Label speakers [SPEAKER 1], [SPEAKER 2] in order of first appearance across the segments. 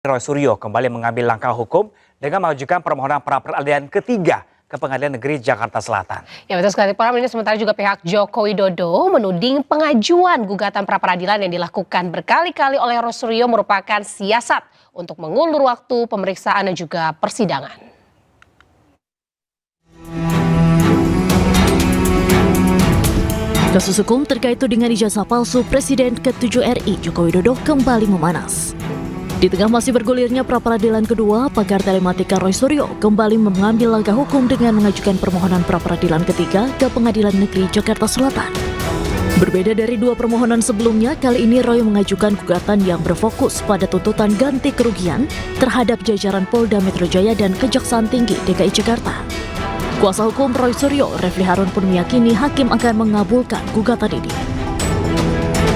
[SPEAKER 1] Roy Suryo kembali mengambil langkah hukum dengan mengajukan permohonan pra-peradilan ketiga ke Pengadilan Negeri Jakarta Selatan.
[SPEAKER 2] Ya betul sekali, Pram. Ini sementara juga pihak Joko Widodo menuding pengajuan gugatan pra-peradilan yang dilakukan berkali-kali oleh Roy Suryo merupakan siasat untuk mengulur waktu pemeriksaan dan juga persidangan.
[SPEAKER 3] Kasus hukum terkait tudingan ijazah palsu Presiden ke-7 RI Joko Widodo kembali memanas. Di tengah masih bergulirnya pra-peradilan kedua, pakar telematika Roy Suryo kembali mengambil langkah hukum dengan mengajukan permohonan pra-peradilan ketiga ke Pengadilan Negeri Jakarta Selatan. Berbeda dari dua permohonan sebelumnya, kali ini Roy mengajukan gugatan yang berfokus pada tuntutan ganti kerugian terhadap jajaran Polda Metro Jaya dan Kejaksaan Tinggi DKI Jakarta. Kuasa hukum Roy Suryo, Refli Harun pun meyakini hakim akan mengabulkan gugatan ini.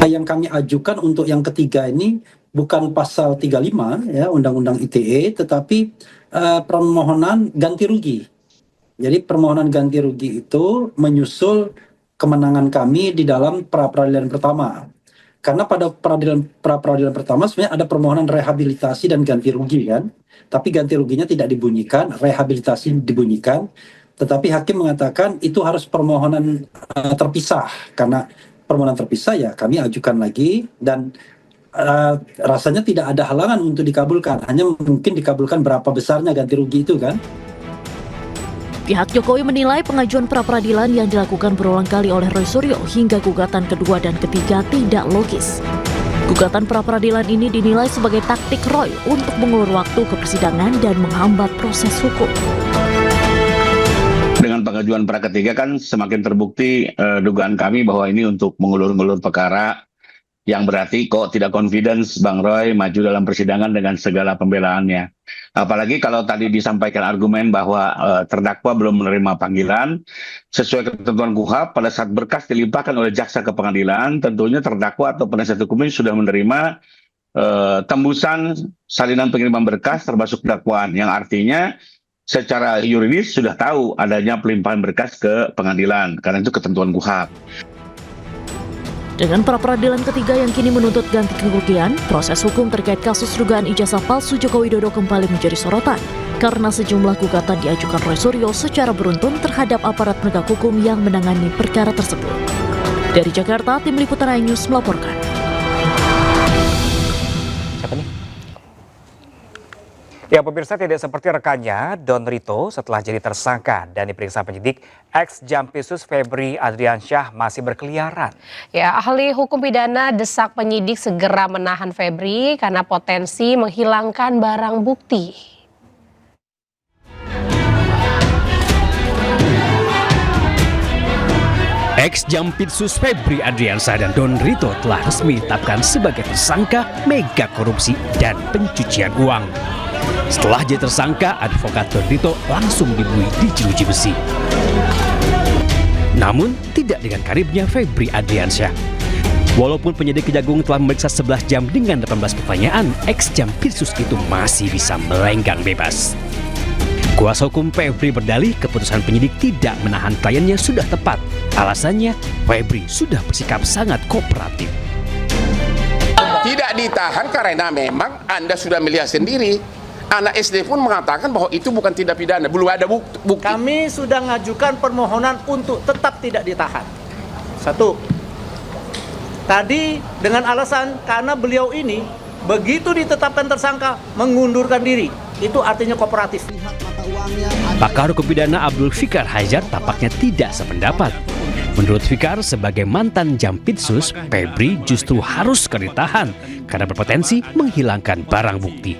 [SPEAKER 4] Yang kami ajukan untuk yang ketiga ini bukan pasal 35 ya Undang-Undang ITE, tetapi permohonan ganti rugi. Jadi permohonan ganti rugi itu menyusul kemenangan kami di dalam pra-peradilan pertama. Karena pada pra-peradilan pertama sebenarnya ada permohonan rehabilitasi dan ganti rugi kan. Tapi ganti ruginya tidak dibunyikan, rehabilitasi dibunyikan. Tetapi hakim mengatakan itu harus permohonan terpisah. Karena permohonan terpisah ya kami ajukan lagi dan rasanya tidak ada halangan untuk dikabulkan, hanya mungkin dikabulkan berapa besarnya ganti rugi itu kan.
[SPEAKER 3] Pihak Jokowi menilai pengajuan pra-peradilan yang dilakukan berulang kali oleh Roy Suryo hingga gugatan kedua dan ketiga tidak logis. Gugatan pra-peradilan ini dinilai sebagai taktik Roy untuk mengulur waktu ke persidangan dan menghambat proses hukum.
[SPEAKER 5] Dengan pengajuan pra ketiga kan semakin terbukti dugaan kami bahwa ini untuk mengulur-ngulur perkara, yang berarti kok tidak confidence Bang Roy maju dalam persidangan dengan segala pembelaannya. Apalagi kalau tadi disampaikan argumen bahwa terdakwa belum menerima panggilan, sesuai ketentuan KUHP pada saat berkas dilimpahkan oleh jaksa ke pengadilan, tentunya terdakwa atau penasihat hukumnya sudah menerima tembusan salinan pengiriman berkas termasuk dakwaan, yang artinya secara yuridis sudah tahu adanya pelimpahan berkas ke pengadilan, karena itu ketentuan KUHP.
[SPEAKER 3] Dengan pra-peradilan ketiga yang kini menuntut ganti kerugian, proses hukum terkait kasus dugaan ijazah palsu Joko Widodo kembali menjadi sorotan karena sejumlah gugatan diajukan Roy Suryo secara beruntun terhadap aparat penegak hukum yang menangani perkara tersebut. Dari Jakarta, Tim Liputan iNews melaporkan.
[SPEAKER 1] Siapa nih? Ya, pemirsa, tidak seperti rekannya Don Rito setelah jadi tersangka dan diperiksa penyidik, ex-Jampitsus Febri Adriansyah masih berkeliaran.
[SPEAKER 2] Ya, ahli hukum pidana desak penyidik segera menahan Febri karena potensi menghilangkan barang bukti.
[SPEAKER 6] Ex-Jampitsus Febri Adriansyah dan Don Rito telah resmi ditetapkan sebagai tersangka mega korupsi dan pencucian uang. Setelah jadi tersangka, advokat Don Rito langsung dibunuh di jeruji besi. Namun, tidak dengan karibnya Febri Adriansyah. Walaupun penyidik Kejagung telah memeriksa 11 jam dengan 18 pertanyaan, ex-Jampitsus itu masih bisa melenggang bebas. Kuasa hukum Febri berdalih keputusan penyidik tidak menahan kliennya sudah tepat. Alasannya, Febri sudah bersikap sangat kooperatif.
[SPEAKER 7] Tidak ditahan karena memang Anda sudah melihat sendiri. Anak SD pun mengatakan bahwa itu bukan tindak pidana, belum ada bukti.
[SPEAKER 8] Kami sudah mengajukan permohonan untuk tetap tidak ditahan. Satu, tadi dengan alasan karena beliau ini begitu ditetapkan tersangka mengundurkan diri. Itu artinya kooperatif.
[SPEAKER 6] Pakar hukum pidana Abdul Fikar Hajar tampaknya tidak sependapat. Menurut Fikar, sebagai mantan Jampitsus, Febri justru harus ditahan karena berpotensi menghilangkan barang bukti.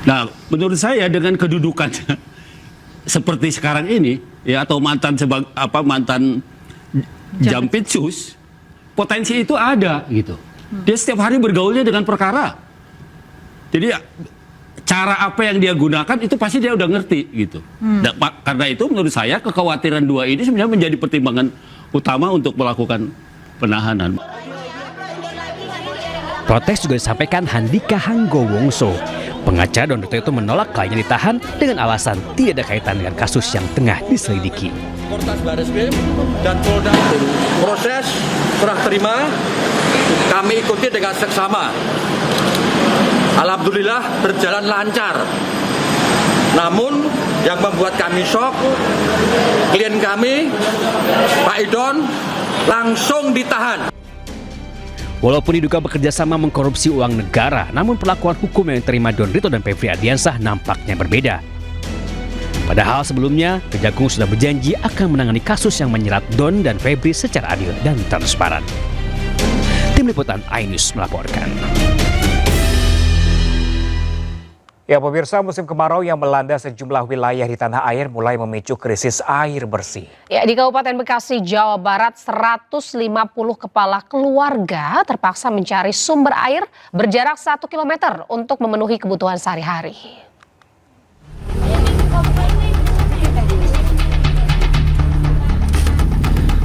[SPEAKER 9] Nah, menurut saya dengan kedudukannya seperti sekarang ini, ya, atau mantan Jampitsus, potensi itu ada gitu. Dia setiap hari bergaulnya dengan perkara. Jadi cara apa yang dia gunakan itu pasti dia udah ngerti gitu. Dan, karena itu menurut saya kekhawatiran dua ini sebenarnya menjadi pertimbangan utama untuk melakukan penahanan.
[SPEAKER 6] Protes juga disampaikan Handika Hanggowongso. Pengacara Don Rito itu menolak kliennya ditahan dengan alasan tidak ada kaitan dengan kasus yang tengah diselidiki.
[SPEAKER 10] Dan Polda proses serah terima kami ikuti dengan seksama. alhamdulillah berjalan lancar. Namun yang membuat kami shock, klien kami, Pak Idon, langsung ditahan.
[SPEAKER 6] Walaupun diduga bekerja sama mengkorupsi uang negara, namun perlakuan hukum yang diterima Don Rito dan Febri Ardiansyah nampaknya berbeda. Padahal sebelumnya, Kejagung sudah berjanji akan menangani kasus yang menyerat Don dan Febri secara adil dan transparan. Tim Liputan iNews melaporkan.
[SPEAKER 1] Ya pemirsa, musim kemarau yang melanda sejumlah wilayah di tanah air mulai memicu krisis air bersih.
[SPEAKER 2] Ya, di Kabupaten Bekasi, Jawa Barat, 150 kepala keluarga terpaksa mencari sumber air berjarak 1 km untuk memenuhi kebutuhan sehari-hari.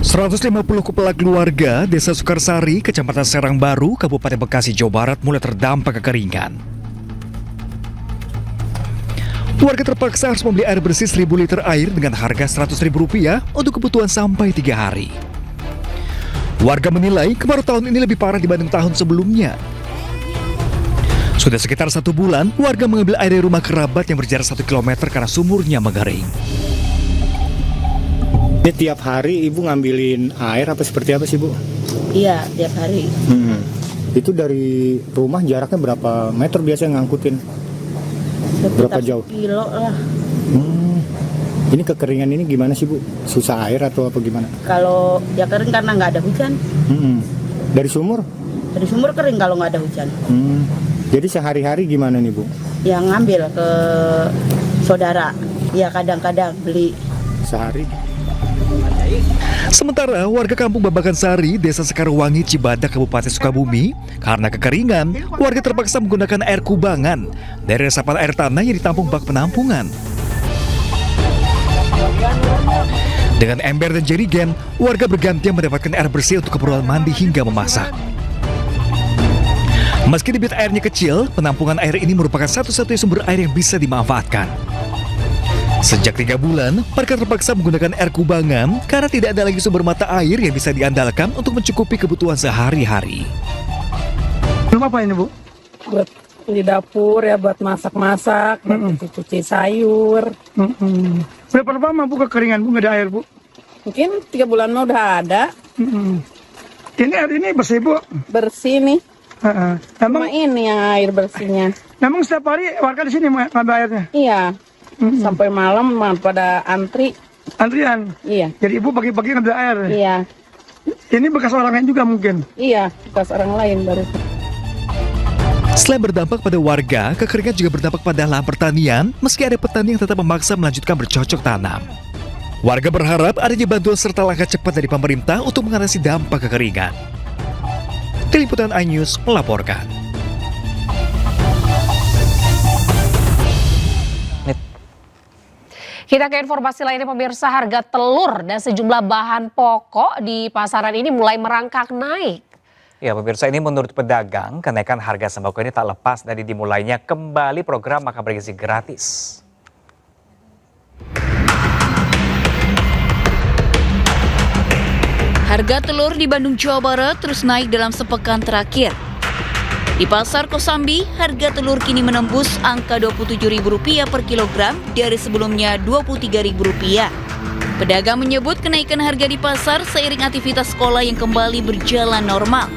[SPEAKER 11] 150 kepala keluarga Desa Sukarsari, Kecamatan Serang Baru, Kabupaten Bekasi, Jawa Barat mulai terdampak kekeringan. Warga terpaksa harus membeli air bersih 1.000 liter air dengan harga Rp100.000 untuk kebutuhan sampai 3 hari. Warga menilai kemarau tahun ini lebih parah dibanding tahun sebelumnya. Sudah sekitar 1 bulan, warga mengambil air dari rumah kerabat yang berjarak 1 km karena sumurnya mengering.
[SPEAKER 12] Ini tiap hari Ibu ngambilin air apa seperti apa sih Bu?
[SPEAKER 13] Iya, tiap hari.
[SPEAKER 12] Itu dari rumah jaraknya berapa meter biasanya ngangkutin? Berapa jauh?
[SPEAKER 13] Kilo lah.
[SPEAKER 12] Ini kekeringan ini gimana sih Bu? Susah air atau apa gimana?
[SPEAKER 13] Kalau ya kering karena nggak ada hujan.
[SPEAKER 12] Dari sumur?
[SPEAKER 13] Dari sumur kering kalau nggak ada hujan.
[SPEAKER 12] Jadi sehari-hari gimana nih Bu?
[SPEAKER 13] Yang ngambil ke saudara. Ya kadang-kadang beli.
[SPEAKER 12] Sehari?
[SPEAKER 11] Sementara warga kampung Babakan Sari, Desa Sekarwangi, Cibadak, Kabupaten Sukabumi, karena kekeringan, warga terpaksa menggunakan air kubangan dari resapan air tanah yang ditampung bak penampungan. Dengan ember dan jerigen, warga bergantian mendapatkan air bersih untuk keperluan mandi hingga memasak. Meski debit airnya kecil, penampungan air ini merupakan satu-satunya sumber air yang bisa dimanfaatkan. Sejak 3 bulan, warga terpaksa menggunakan air kubangan karena tidak ada lagi sumber mata air yang bisa diandalkan untuk mencukupi kebutuhan sehari-hari.
[SPEAKER 14] Belum apa ini Bu? Buat di dapur ya, buat masak-masak, cuci sayur. Berapa lama Bu kekeringan Bu nggak ada air Bu?
[SPEAKER 13] Mungkin 3 bulan mah udah ada.
[SPEAKER 14] Ini air ini bersih Bu?
[SPEAKER 13] Bersih nih.
[SPEAKER 14] Emang
[SPEAKER 13] cuma ini yang air bersihnya.
[SPEAKER 14] Memang setiap hari warga di sini ngambil airnya?
[SPEAKER 13] Iya. Sampai malam pada
[SPEAKER 14] antrian.
[SPEAKER 13] Iya.
[SPEAKER 14] Jadi Ibu pagi-pagi ngambil air.
[SPEAKER 13] Iya.
[SPEAKER 14] Ini bekas orang lain juga mungkin.
[SPEAKER 13] Iya, bekas orang lain baru.
[SPEAKER 11] Selain berdampak pada warga, kekeringan juga berdampak pada lahan pertanian, meski ada petani yang tetap memaksa melanjutkan bercocok tanam. Warga berharap adanya bantuan serta langkah cepat dari pemerintah untuk mengatasi dampak kekeringan. Tim Liputan iNews melaporkan.
[SPEAKER 2] Kita ke informasi lainnya pemirsa, harga telur dan sejumlah bahan pokok di pasaran ini mulai merangkak naik.
[SPEAKER 1] Ya pemirsa, ini menurut pedagang, kenaikan harga sembako ini tak lepas dari dimulainya kembali program makan bergizi gratis.
[SPEAKER 15] Harga telur di Bandung, Jawa Barat terus naik dalam sepekan terakhir. Di Pasar Kosambi, harga telur kini menembus angka Rp27.000 per kilogram dari sebelumnya Rp23.000. Pedagang menyebut kenaikan harga di pasar seiring aktivitas sekolah yang kembali berjalan normal.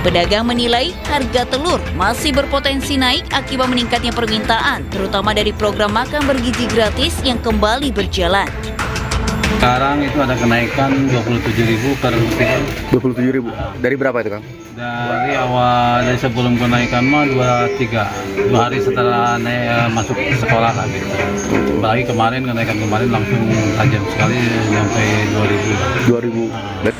[SPEAKER 15] Pedagang menilai harga telur masih berpotensi naik akibat meningkatnya permintaan, terutama dari program makan bergizi gratis yang kembali berjalan.
[SPEAKER 16] Sekarang itu ada kenaikan 27.000 per kilo.
[SPEAKER 17] 27.000. Dari berapa itu, Kang?
[SPEAKER 16] Dari awal, dari sebelum kenaikan mah 2 hari setelah masuk sekolah kan gitu. Apalagi kemarin kenaikan langsung tajam sekali sampai 2.000.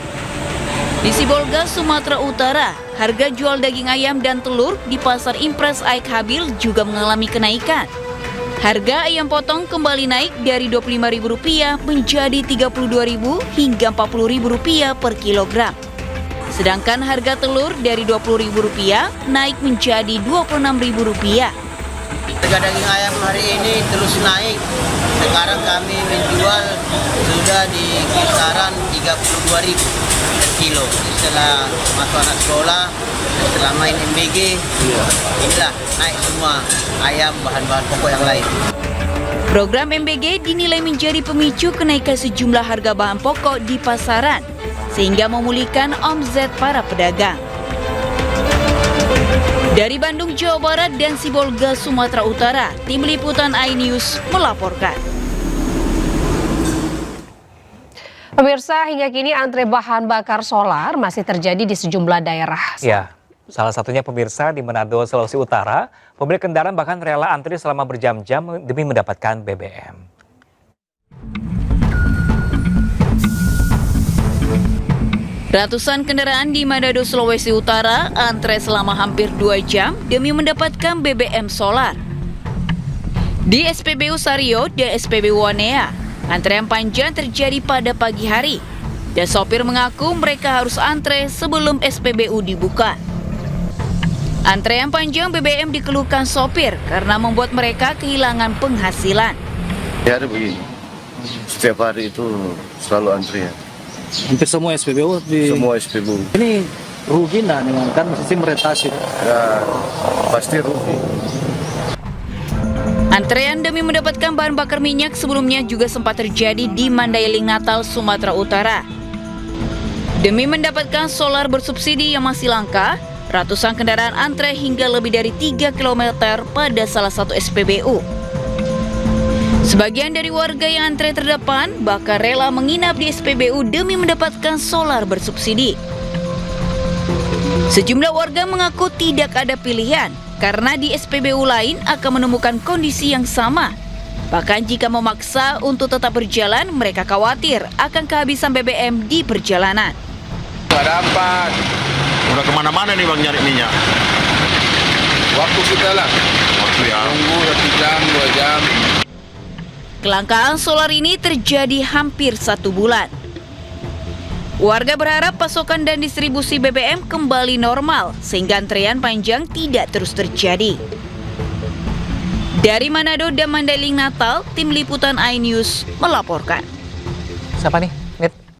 [SPEAKER 15] Di Sibolga, Sumatera Utara, harga jual daging ayam dan telur di Pasar Impres Aik Habil juga mengalami kenaikan. Harga ayam potong kembali naik dari Rp25.000 menjadi Rp32.000 hingga Rp40.000 per kilogram. Sedangkan harga telur dari Rp20.000 naik menjadi Rp26.000.
[SPEAKER 18] Harga daging ayam hari ini terus naik. Sekarang kami menjual sudah di kisaran 32.000 per kilo. Setelah masuk anak sekolah, setelah main MBG, inilah naik semua ayam, bahan-bahan pokok yang lain.
[SPEAKER 15] Program MBG dinilai menjadi pemicu kenaikan sejumlah harga bahan pokok di pasaran, sehingga memulihkan omzet para pedagang. Dari Bandung, Jawa Barat dan Sibolga, Sumatera Utara, Tim Liputan iNews melaporkan.
[SPEAKER 2] Pemirsa, hingga kini antre bahan bakar solar masih terjadi di sejumlah daerah.
[SPEAKER 1] Ya, salah satunya pemirsa di Manado, Sulawesi Utara, pemilik kendaraan bahkan rela antri selama berjam-jam demi mendapatkan BBM.
[SPEAKER 15] Ratusan kendaraan di Manado, Sulawesi Utara antre selama hampir 2 jam demi mendapatkan BBM solar. Di SPBU Sario dan SPBU Wanea, antrean panjang terjadi pada pagi hari dan sopir mengaku mereka harus antre sebelum SPBU dibuka. Antrean panjang BBM dikeluhkan sopir karena membuat mereka kehilangan penghasilan.
[SPEAKER 19] Ya ada begini, setiap hari itu selalu antrian.
[SPEAKER 20] Hampir semua SPBU
[SPEAKER 19] Semua SPBU.
[SPEAKER 20] Ini rugi nggak dengan kan sistem retasi?
[SPEAKER 19] Ya, pasti rugi.
[SPEAKER 15] Antrean demi mendapatkan bahan bakar minyak sebelumnya juga sempat terjadi di Mandailing, Natal, Sumatera Utara. Demi mendapatkan solar bersubsidi yang masih langka, ratusan kendaraan antre hingga lebih dari 3 km pada salah satu SPBU. Sebagian dari warga yang antre terdepan bahkan rela menginap di SPBU demi mendapatkan solar bersubsidi. Sejumlah warga mengaku tidak ada pilihan karena di SPBU lain akan menemukan kondisi yang sama. Bahkan jika memaksa untuk tetap berjalan, mereka khawatir akan kehabisan BBM di perjalanan.
[SPEAKER 7] Nggak dapat.
[SPEAKER 19] Udah kemana-mana nih bang nyari minyak?
[SPEAKER 7] Waktu kita lah.
[SPEAKER 19] Waktu ya.
[SPEAKER 7] Tunggu 1 jam, 2 jam.
[SPEAKER 15] Kelangkaan solar ini terjadi hampir 1 bulan. Warga berharap pasokan dan distribusi BBM kembali normal sehingga antrean panjang tidak terus terjadi. Dari Manado dan Mandailing, Natal, Tim Liputan iNews melaporkan.
[SPEAKER 1] Siapa nih?